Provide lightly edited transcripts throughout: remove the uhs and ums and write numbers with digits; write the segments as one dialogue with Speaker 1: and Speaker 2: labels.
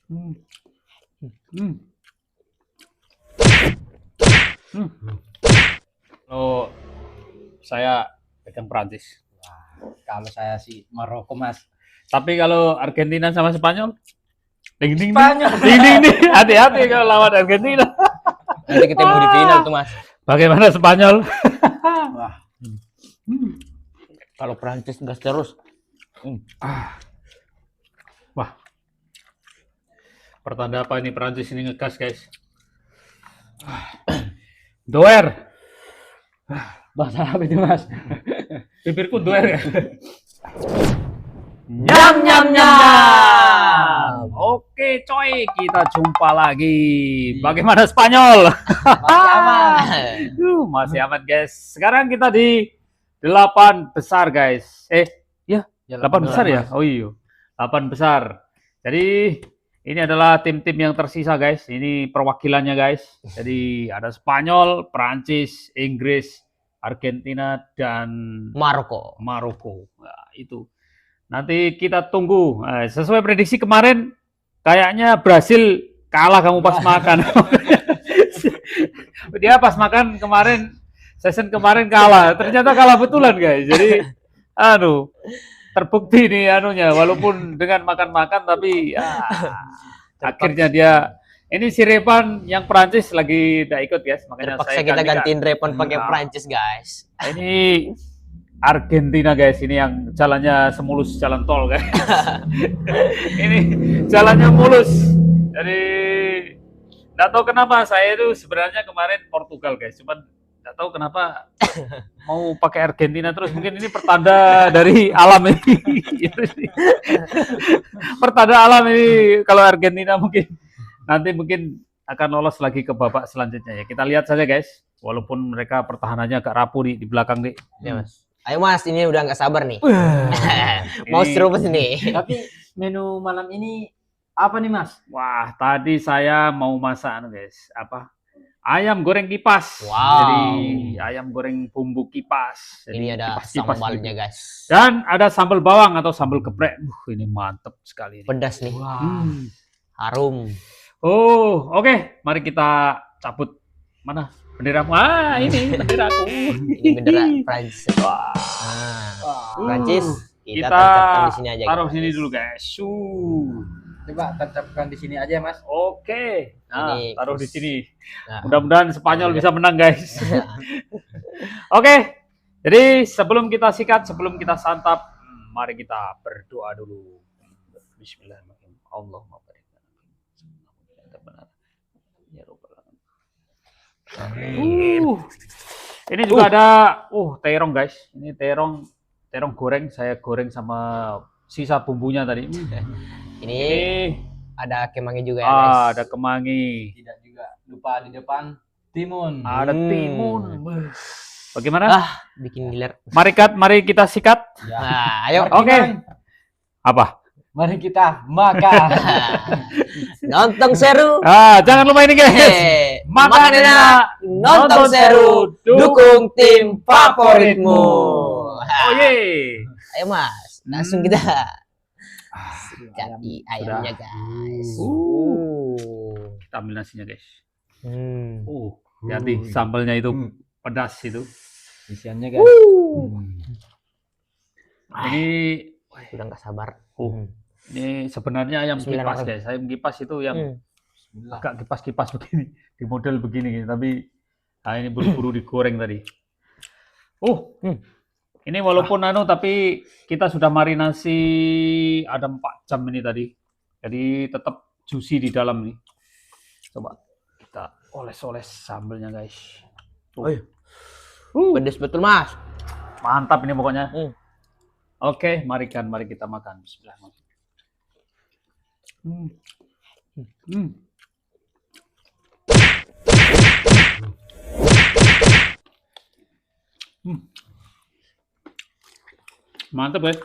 Speaker 1: Hmm. Hmm. Hmm. Kalau saya pegang Prancis.
Speaker 2: Kalau saya sih Maroko, Mas.
Speaker 1: Tapi kalau Argentina sama Spanyol, ding ding ding,
Speaker 2: Spanyol.
Speaker 1: ding ding ding, hati-hati kalau lawan Argentina.
Speaker 3: Nanti ketemu di final tuh, Mas.
Speaker 1: Bagaimana Spanyol?
Speaker 2: Wah,
Speaker 3: Kalau Prancis gas terus.
Speaker 1: Wah, pertanda apa ini Prancis ini ngegas guys? Doer,
Speaker 2: bahasa apa itu, Mas?
Speaker 1: bibirku doer ya.
Speaker 3: Nyam nyam nyam.
Speaker 1: Oke coy, kita jumpa lagi. Bagaimana Spanyol?
Speaker 2: Masih aman.
Speaker 1: Masih aman guys. Sekarang kita di 8 besar guys. Ya 8 besar ya? Oh iya, 8 besar. Jadi ini adalah tim-tim yang tersisa guys. Ini perwakilannya guys. Jadi ada Spanyol, Prancis, Inggris, Argentina, dan
Speaker 3: Maroko.
Speaker 1: Nah, itu. Nanti kita tunggu. Nah, sesuai prediksi kemarin, kayaknya Brasil kalah kamu pas makan. Dia pas makan kemarin, season kemarin kalah. Ternyata kalah betulan guys. Jadi, terbukti nih anunya. Walaupun dengan makan-makan, tapi ya, akhirnya dia. Ini si Repan yang Prancis lagi tidak ikut guys. Makanya
Speaker 3: Terpaksa
Speaker 1: saya
Speaker 3: kita gantiin Repon pakai
Speaker 1: Nah.
Speaker 3: Prancis, guys.
Speaker 1: Ini Argentina guys, ini yang jalannya semulus jalan tol guys. Ini jalannya mulus. Jadi nggak tahu kenapa saya itu sebenarnya kemarin Portugal guys, cuman nggak tahu kenapa mau pakai Argentina terus. Mungkin ini pertanda dari alam ini. Pertanda alam ini kalau Argentina mungkin akan lolos lagi ke babak selanjutnya ya. Kita lihat saja guys. Walaupun mereka pertahanannya agak rapuh di belakang nih.
Speaker 3: Ya, Mas. Ayo Mas, ini udah nggak sabar nih. Mau
Speaker 1: Ini-
Speaker 3: seruput nih.
Speaker 2: Tapi menu malam ini apa nih, Mas?
Speaker 1: Wah, tadi saya mau masak guys, apa? Ayam goreng kipas.
Speaker 3: Wow.
Speaker 1: Jadi ayam goreng bumbu kipas. Jadi,
Speaker 3: Ini ada
Speaker 1: kipas-kipas
Speaker 3: sambalnya,
Speaker 1: gitu.
Speaker 3: guys.
Speaker 1: Dan ada sambal bawang atau sambal geprek. Ini mantep sekali.
Speaker 3: Pedas nih.
Speaker 1: Hmm.
Speaker 3: Harum.
Speaker 1: Oh, oke. Mari kita cabut. Mana bendera? Ah, ini benderaku.
Speaker 3: Ini bendera Prancis.
Speaker 1: Wah.
Speaker 3: Nah, Prancis. Kita
Speaker 1: Kita
Speaker 3: tancapkan di sini aja.
Speaker 1: taruh
Speaker 3: guys.
Speaker 1: sini dulu guys.
Speaker 2: Coba tancapkan di sini aja, Mas.
Speaker 1: Oke. Nah,
Speaker 3: Ini
Speaker 1: taruh di sini.
Speaker 3: Nah,
Speaker 1: Mudah-mudahan Spanyol bisa menang guys. Oke. Jadi sebelum kita sikat, sebelum kita santap, mari kita berdoa dulu. Bismillahirrahmanirrahim. Allahumma barik lana. Ya Rabbal alamin. Ini juga ada terong guys. Ini terong goreng, saya goreng sama sisa bumbunya tadi.
Speaker 3: ini
Speaker 1: Ini
Speaker 3: ada kemangi juga ya, guys.
Speaker 1: ada kemangi,
Speaker 2: Tidak juga lupa di depan timun.
Speaker 1: ada timun. Bagaimana?
Speaker 3: Bikin giler.
Speaker 1: Mari kita sikat.
Speaker 2: Ya.
Speaker 3: Nah, ayo.
Speaker 1: Oke. Apa?
Speaker 2: Mari kita makan.
Speaker 3: Nonton seru.
Speaker 1: Jangan lupa ini guys.
Speaker 3: Makan enak, nonton seru, dukung tim favoritmu.
Speaker 1: Oh ye.
Speaker 3: Ayo Mas, langsung kita
Speaker 2: Ayam.
Speaker 3: jadi ayamnya guys.
Speaker 1: Kita ambil nasinya guys.
Speaker 3: Hmm.
Speaker 1: Hati sambalnya itu pedas itu.
Speaker 2: Isiannya, guys.
Speaker 1: Ini
Speaker 3: Udah nggak sabar.
Speaker 1: ini sebenarnya ayam kipas
Speaker 3: Bismillahirrahmanirrahim.
Speaker 1: guys. Ayam kipas itu yang
Speaker 2: Bismillah.
Speaker 1: agak kipas-kipas begini, di model begini gitu. Tapi ini buru-buru digoreng tadi. Ini walaupun tapi kita sudah marinasi ada 4 jam ini tadi. Jadi tetap juicy di dalam nih. Coba kita oles-oles sambelnya guys.
Speaker 3: Pedes betul Mas.
Speaker 1: Mantap ini pokoknya.
Speaker 3: Hmm.
Speaker 1: Oke, mari kita makan. Bismillahirrahmanirrahim. Mantap guys.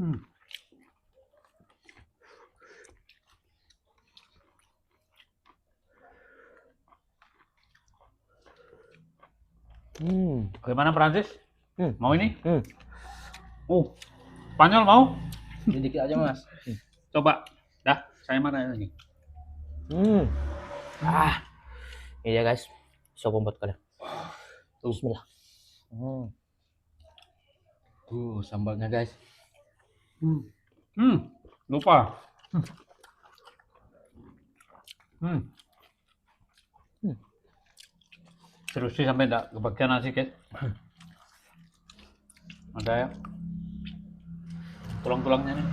Speaker 1: Hmm. Bagaimana Prancis? Mau ini? Spanyol mau?
Speaker 2: Sedikit aja mas.
Speaker 1: Coba. Dah, saya mana lagi?
Speaker 3: Ini ya guys, sop buat kalian. Bismillah.
Speaker 2: Sambalnya guys.
Speaker 1: Lupa. Terus sih sampai enggak kebagian nasi guys. Ada ya. Tulang-tulangnya nih.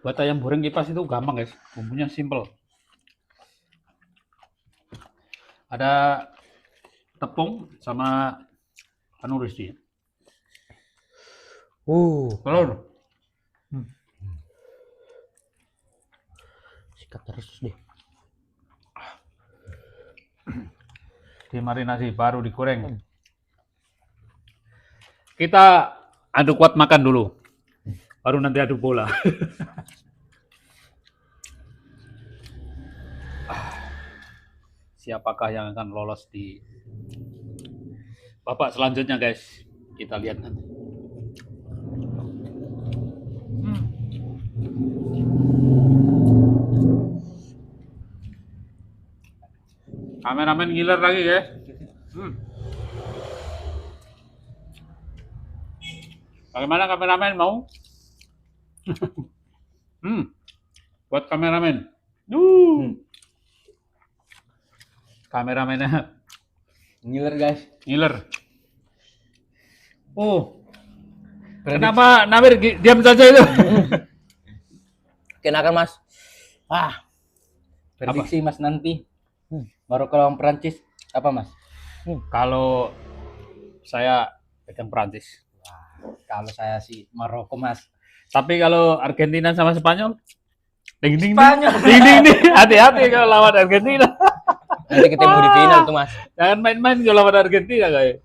Speaker 1: Buat ayam goreng kipas itu gampang guys, bumbunya simple. Ada tepung sama panuris dia. Telur.
Speaker 3: Sikat terus deh.
Speaker 1: Dimarinasi baru digoreng. Kita aduk kuat makan dulu. Baru nanti aduk bola. Siapakah yang akan lolos di babak selanjutnya guys? Kita lihat nanti. Kameramen ngiler lagi guys. Bagaimana kameramen mau? Buat kameramen. Kameramennya
Speaker 2: Ngiler guys.
Speaker 1: ngiler. Kenapa Namir diam saja itu?
Speaker 3: Kenakan mas.
Speaker 2: Prediksi mas nanti. Maroko lawan Prancis apa mas?
Speaker 1: Kalau saya pegang Prancis.
Speaker 2: Kalau saya sih Maroko mas.
Speaker 1: Tapi kalau Argentina sama Spanyol, ding ding
Speaker 2: Spanyol.
Speaker 1: ding ding ding. Hati-hati kalau lawan Argentina.
Speaker 3: Nanti ketemu di final tuh mas.
Speaker 1: Jangan main-main kalau lawan Argentina guys.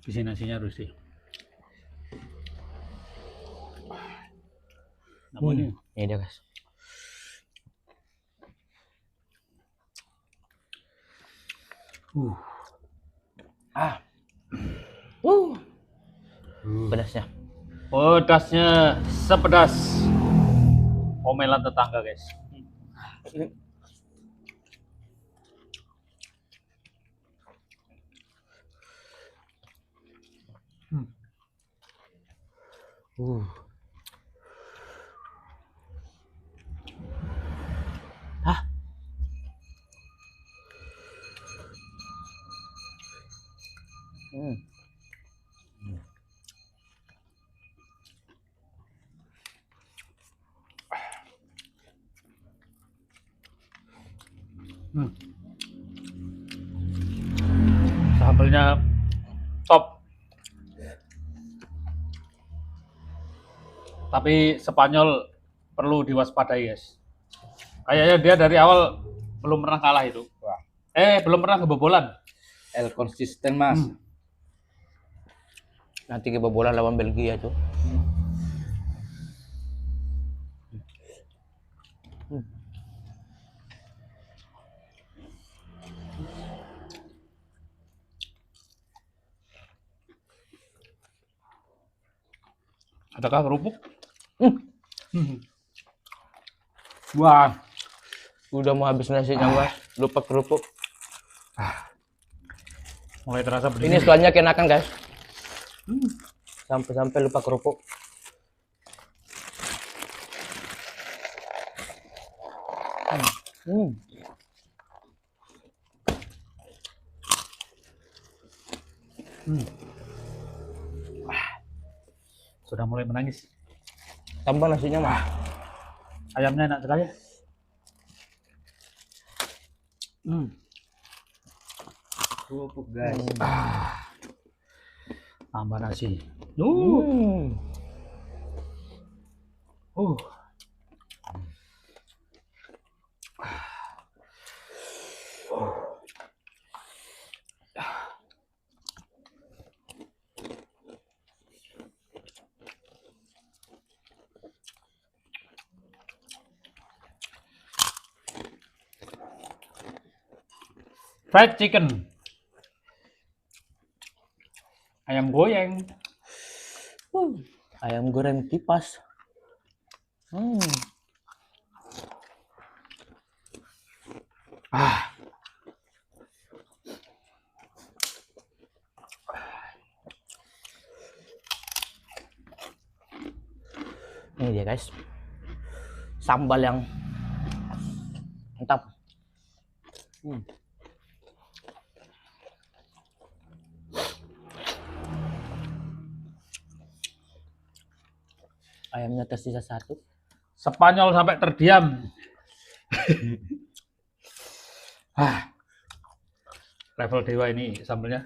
Speaker 1: Isi nasinya harus sih. Namanya.
Speaker 3: Ini dia guys. Pedasnya.
Speaker 1: Pedasnya sepedas omelan tetangga guys. Sambelnya top. Tapi Spanyol perlu diwaspadai guys. Kayaknya dia dari awal belum pernah kalah itu. Belum pernah kebobolan.
Speaker 2: El konsisten mas.
Speaker 3: Nanti kebobolan lawan Belgia tuh.
Speaker 1: Adakah kerupuk?
Speaker 3: Wah, udah mau habis nasinya mas. Lupa kerupuk.
Speaker 1: Mulai terasa
Speaker 3: Ini
Speaker 1: pedesnya.
Speaker 3: setelahnya kenakan guys. Sampai lupa kerupuk. Hmm.
Speaker 1: Sudah mulai menangis.
Speaker 3: Tambah nasinya mah.
Speaker 1: Ayamnya enak sekali.
Speaker 2: Kerupuk guys.
Speaker 1: Tambah nasi.
Speaker 3: Hmm.
Speaker 1: Uh. Fried chicken. Ayam goyang.
Speaker 3: Ayam goreng kipas. Ini dia guys, sambal yang mantap. Ayamnya tersisa satu.
Speaker 1: Spanyol sampai terdiam. Level dewa ini sambelnya.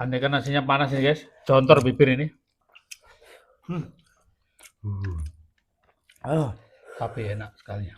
Speaker 1: Andai kan nasinya panas ini guys, jontor bibir ini. Tapi enak sekali.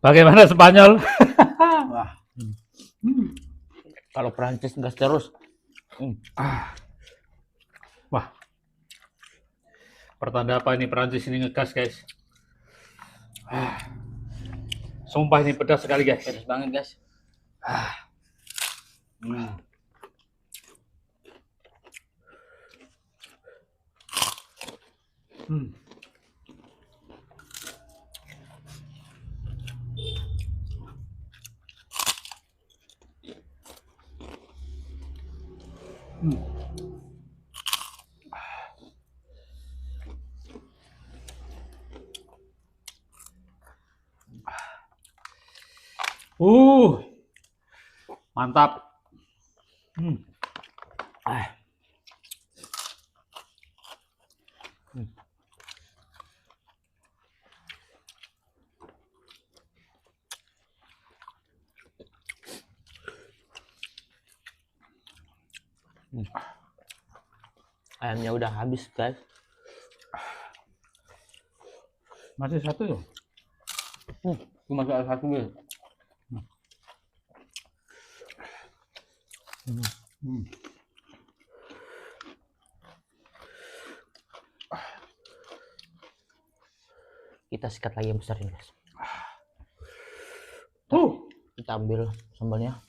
Speaker 1: Bagaimana Spanyol?
Speaker 3: Kalau Prancis gas terus.
Speaker 1: Wah, pertanda apa ini Prancis ini ngegas guys? Sumpah ini pedas sekali guys.
Speaker 2: Pedas banget guys.
Speaker 1: Mantap.
Speaker 3: Ayamnya udah habis guys.
Speaker 1: Masih satu ya?
Speaker 2: Cuma soal satu guys.
Speaker 3: Kita sikat lagi yang besar ini guys. Kita ambil sambalnya.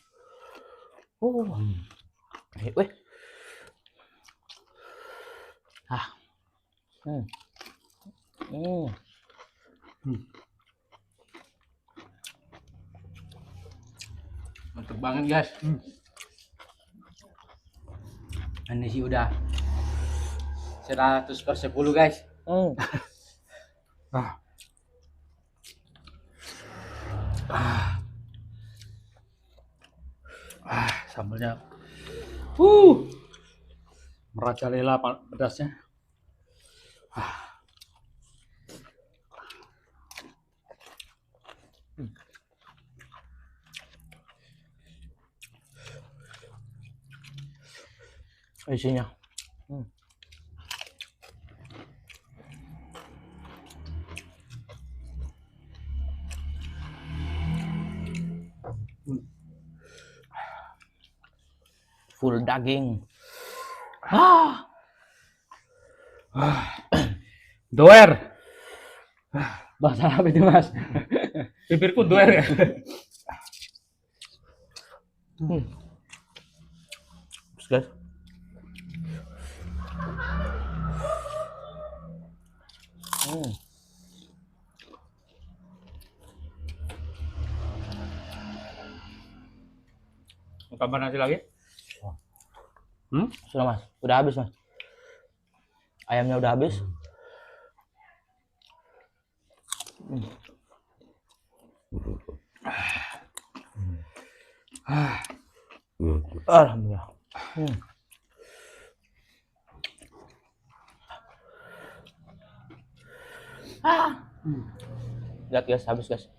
Speaker 3: Weh.
Speaker 2: Mantap banget guys. Ini sih udah 100/10 guys.
Speaker 1: Sambelnya merajalela pedasnya.
Speaker 3: isinya. Full daging.
Speaker 1: Doer.
Speaker 2: Bahasa apa itu, Mas?
Speaker 1: Bibirku doer ya.
Speaker 3: Terus, guys.
Speaker 1: Mau tambah nasi lagi?
Speaker 3: Sudah Mas, udah habis Mas. Ayamnya udah habis. Alhamdulillah. Lihat guys, habis guys.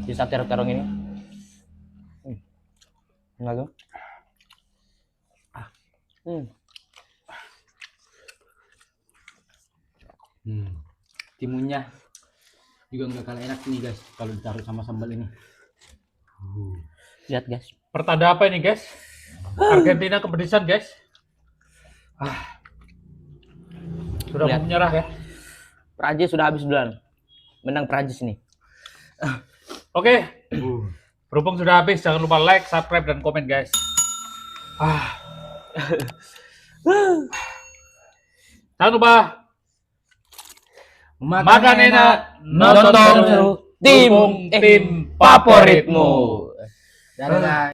Speaker 3: Sisa terong-terong ini. Enggak tuh.
Speaker 2: Timunnya juga nggak kalah enak nih guys kalau ditaruh sama sambal ini.
Speaker 3: Lihat guys.
Speaker 1: Pertanda apa ini guys? Argentina kepedesan guys. Sudah
Speaker 3: Lihat.
Speaker 1: mau menyerah ya.
Speaker 3: Prancis sudah habis duluan. Menang Prancis ini.
Speaker 1: Oke. Berhubung sudah habis, jangan lupa like, subscribe, dan komen guys. Jangan lupa makan enak, nonton seru,
Speaker 3: Tim
Speaker 1: dukung tim favoritmu.
Speaker 2: Dadah.